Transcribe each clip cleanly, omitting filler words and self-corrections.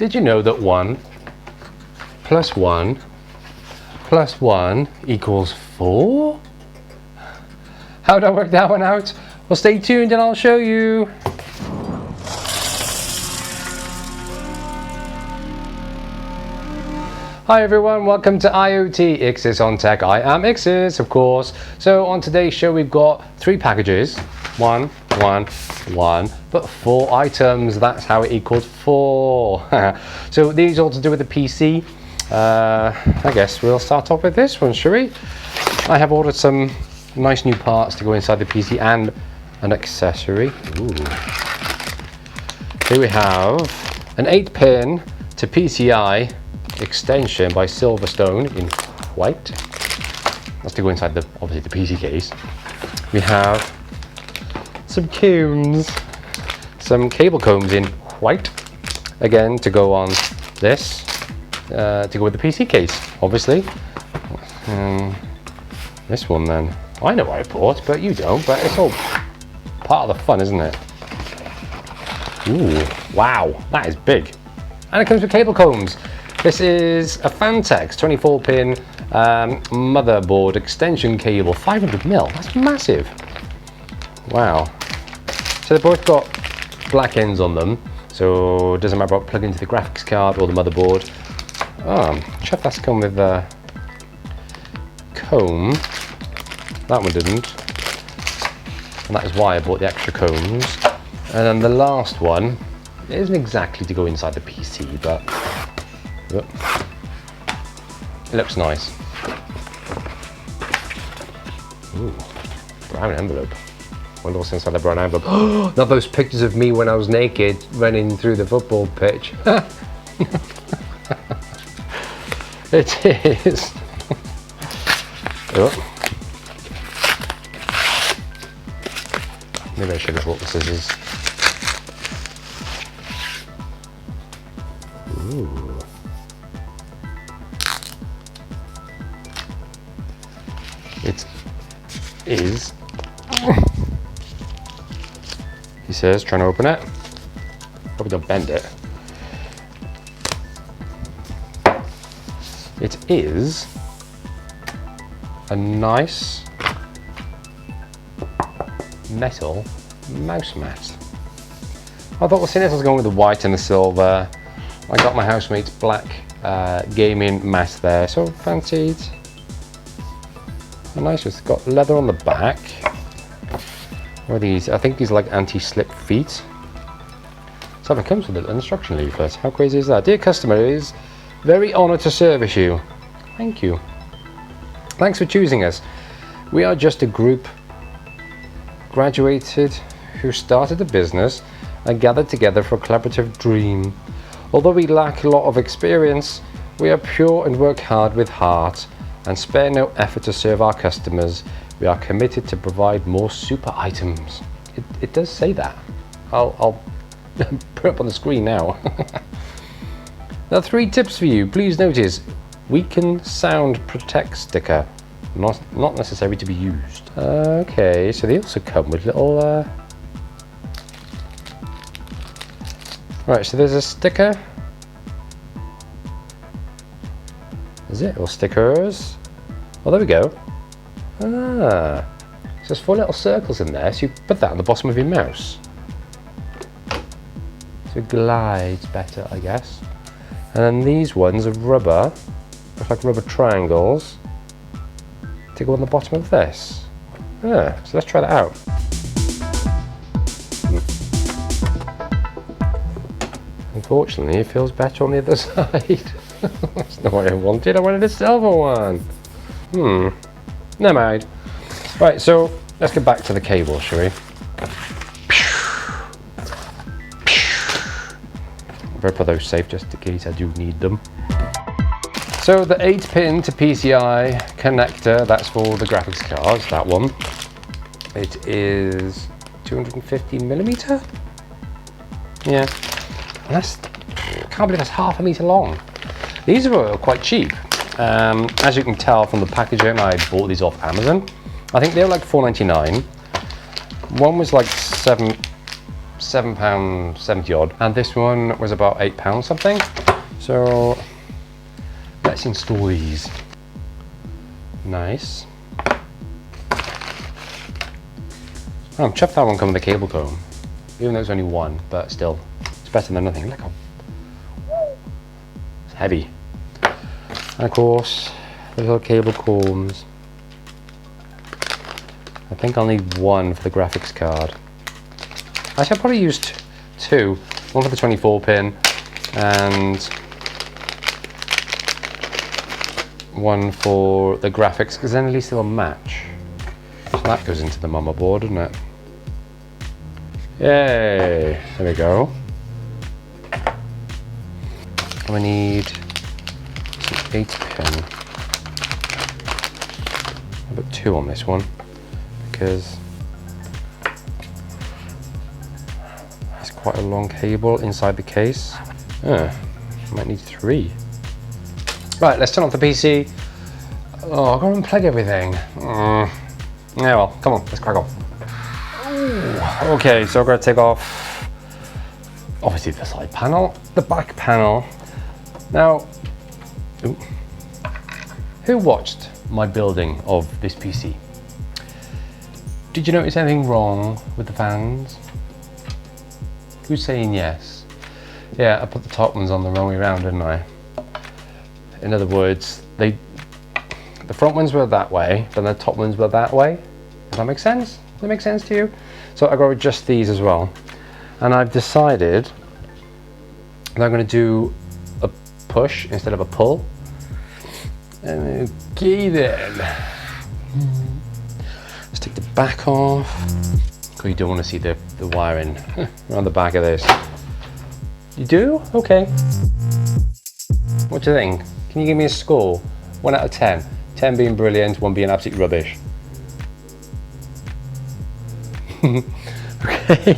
Did you know that 1 plus 1 plus 1 equals 4? How do I work that one out? Well, stay tuned and I'll show you. Hi everyone, welcome to IoT Ixis on Tech. I am Ixis, of course. So on today's show we've got 3 packages. 1, 1, 1, but 4 items. That's how it equals 4. So these all to do with the PC. I guess we'll start off with this one, shall we? I have ordered some nice new parts to go inside the PC and an accessory. Ooh. Here we have an 8-pin to PCI extension by SilverStone in white. That's to go inside the, obviously, the PC case. We have some combs, some cable combs in white, again to go on this, to go with the PC case, obviously. This one then, I know what I bought, but you don't, but it's all part of the fun, isn't it? Ooh, wow, that is big. And it comes with cable combs. This is a Phanteks 24-pin motherboard extension cable, 500mm, that's massive. Wow. So they've both got black ends on them, so it doesn't matter what plug into the graphics card or the motherboard. Chuff, that's come with a comb. That one didn't. And that is why I bought the extra combs. And then the last one, it isn't exactly to go inside the PC, but it looks nice. Ooh, brown envelope. Wonder what's inside the brown envelope. Not those pictures of me when I was naked running through the football pitch. It is. Oh. Maybe I should have brought the scissors. Ooh. It is. He says, trying to open it. Probably don't bend it. It is a nice metal mouse mat. I thought, well, seeing as I was going with the white and the silver, I got my housemate's black gaming mat there, so fancied a nice one. It's got leather on the back. What are these? I think these are like anti-slip feet. So it comes with an instruction leaflet. How crazy is that? Dear customer, it is very honoured to service you. Thank you. Thanks for choosing us. We are just a group graduated who started a business and gathered together for a collaborative dream. Although we lack a lot of experience, we are pure and work hard with heart and spare no effort to serve our customers. We are committed to provide more super items. It does say that. I'll put it up on the screen now. Now 3 tips for you. Please notice, weaken sound protect sticker. Not necessary to be used. Okay, so they also come with little... Right, so there's a sticker. Is it? Or stickers? Oh, there we go. So there's 4 little circles in there, so you put that on the bottom of your mouse. So it glides better, I guess. And then these ones are rubber, look like rubber triangles, to go on the bottom of this. So let's try that out. Unfortunately, it feels better on the other side. That's not what I wanted. I wanted a silver one. Never mind. Right, so let's get back to the cable, shall we? I better put those safe just in case I do need them. So the 8-pin to PCI connector, that's for the graphics cards, that one. It is 250mm? Yeah. And that's, I can't believe that's half a meter long. These are quite cheap. As you can tell from the packaging, I bought these off Amazon. I think they were like $4.99. One was like £7.70 odd, and this one was about £8 something. So let's install these. Nice. I'm chuffed that one come with a cable comb, even though it's only one, but still, it's better than nothing. Look how it's heavy. And of course, the little cable combs. I think I'll need one for the graphics card. Actually, I'll probably use two. One for the 24-pin and one for the graphics, because then at least they'll match. So that goes into the motherboard, doesn't it? Yay! There we go. And we need some 8-pin. I'll put 2 on this one because it's quite a long cable inside the case. Might need 3. Right, let's turn off the PC. Oh, I've got to unplug everything. Yeah, well, come on, let's crack on. Ooh. Okay, so I've got to take off, obviously, the side panel, the back panel. Now, who watched my building of this PC? Did you notice anything wrong with the fans? Who's saying yes? Yeah, I put the top ones on the wrong way around, didn't I? In other words, the front ones were that way, but the top ones were that way. Does that make sense? Does that make sense to you? So I've got to adjust these as well. And I've decided that I'm going to do a push instead of a pull. Okay then. Let's take the back off. Because you don't want to see the wiring around the back of this. You do? Okay. What do you think? Can you give me a score? 1 out of 10. 10 being brilliant, 1 being absolute rubbish. Okay.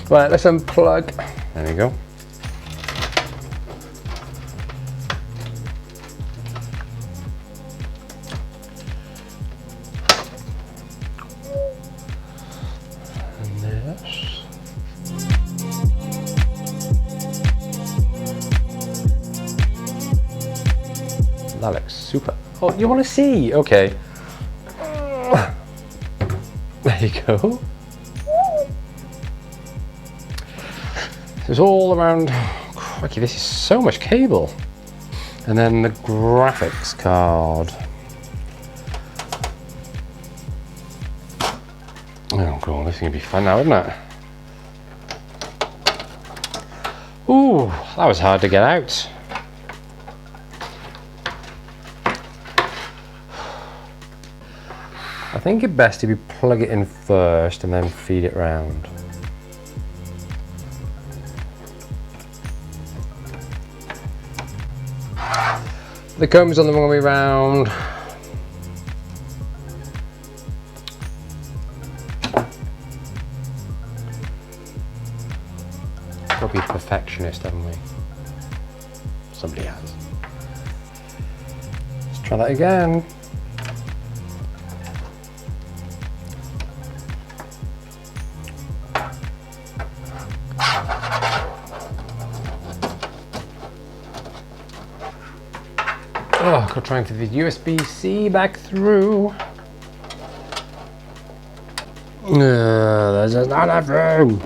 Right, let's unplug. There we go. And this. That looks super. Oh, you want to see? Okay. There you go. It's all around. Crikey, this is so much cable. And then the graphics card. Oh god, this is gonna be fun now, isn't it? Ooh, that was hard to get out. I think it's best if you plug it in first and then feed it round. The comb's on the wrong way round. Got to be a perfectionist, haven't we? Somebody has. Let's try that again. Oh, I've got to try and fit the USB-C back through. There's just not enough room.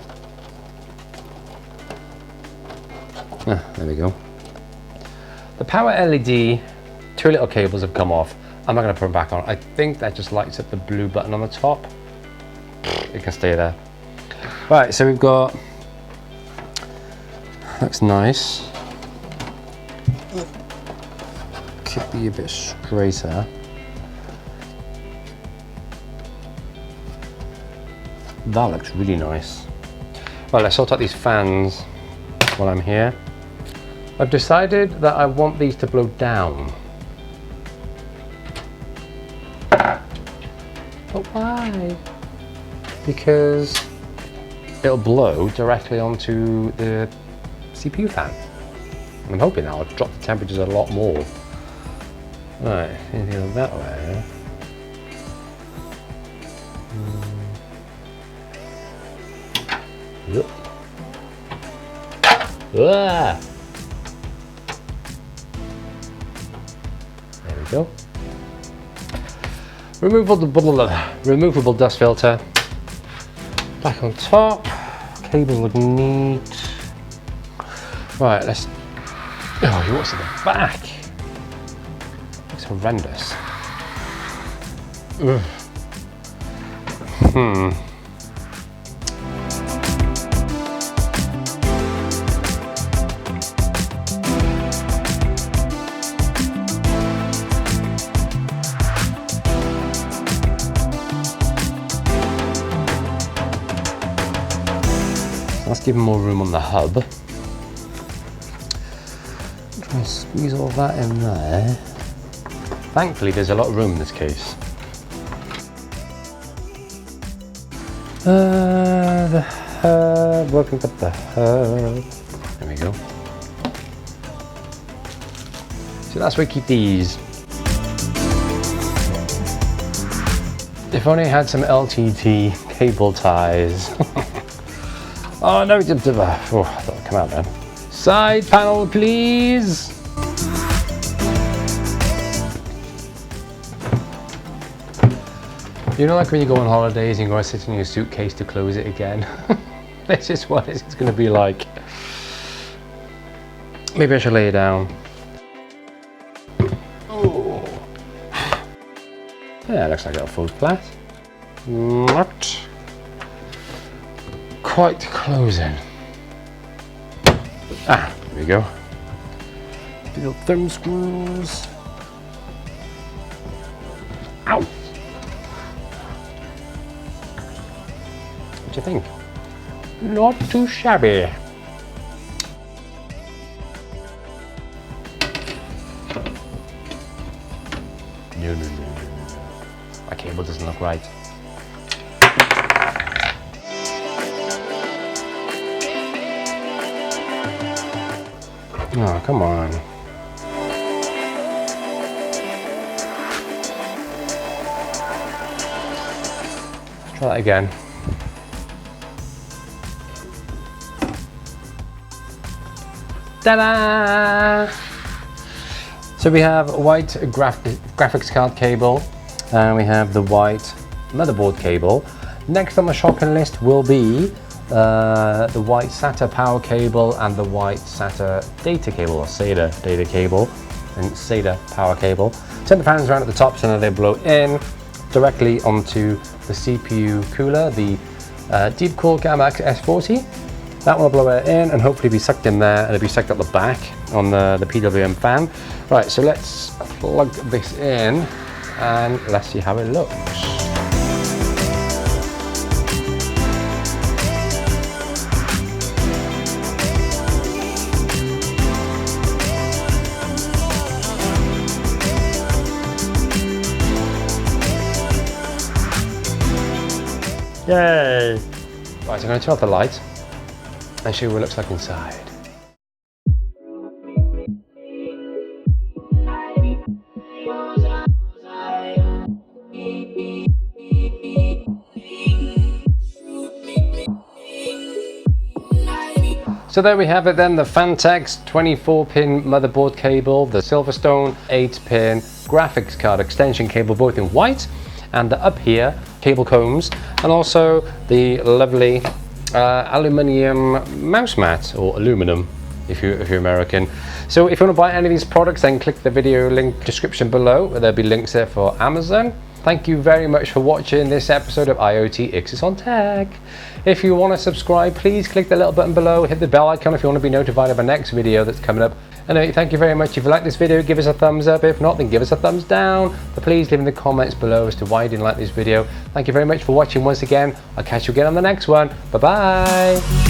There we go. The power LED, 2 little cables have come off. I'm not going to put them back on. I think that just lights up the blue button on the top. It can stay there. Right, so we've got, looks nice. Could be a bit straighter. That looks really nice. Well, let's sort out these fans while I'm here. I've decided that I want these to blow down. But why? Because it'll blow directly onto the CPU fan. And I'm hoping that'll drop the temperatures a lot more. Right, anything that way. There we go. Removable dust filter. Back on top. Cable look neat. Right, let's. Oh, what's at the back? Looks horrendous. Ugh. Let's give him more room on the hub. Try and squeeze all that in there. Thankfully, there's a lot of room in this case. The hub, working with the hub. There we go. So that's where we keep these. If only I had some LTT cable ties. Oh no, oh, I thought it'd come out then. Side panel, please. You know, like when you go on holidays and you go to sit in your suitcase to close it again? This is what it's going to be like. Maybe I should lay it down. Oh. Yeah, looks like it'll fold flat. Not quite closing. Ah, there we go. Little thumb screws. Ow! What do you think? Not too shabby. No. My cable doesn't look right. Oh, come on. Try that again. Ta-da! So we have a white graphics card cable, and we have the white motherboard cable. Next on the shopping list will be the white SATA power cable and the white SATA data cable, or SATA data cable and SATA power cable. Turn the fans around at the top so that they blow in directly onto the CPU cooler, the Deepcool Gamma S40. That one will blow air in and hopefully be sucked in there, and it'll be sucked up the back on the PWM fan. Right, so let's plug this in and let's see how it looks. Yay! Right, so I'm going to turn off the light and show you what it looks like inside. So there we have it then, the Phanteks 24-pin motherboard cable, the SilverStone 8-pin graphics card extension cable, both in white, and the UpHere cable combs, and also the lovely aluminium mouse mat, or aluminum if you're American. So if you want to buy any of these products, then click the video link description below, where there'll be links there for Amazon. Thank you very much for watching this episode of IoT Ixus on Tech. If you want to subscribe, please click the little button below, hit the bell icon if you want to be notified of the next video that's coming up. Anyway, thank you very much. If you like this video, give us a thumbs up. If not, then give us a thumbs down. But please leave in the comments below as to why you didn't like this video. Thank you very much for watching once again. I'll catch you again on the next one. Bye-bye.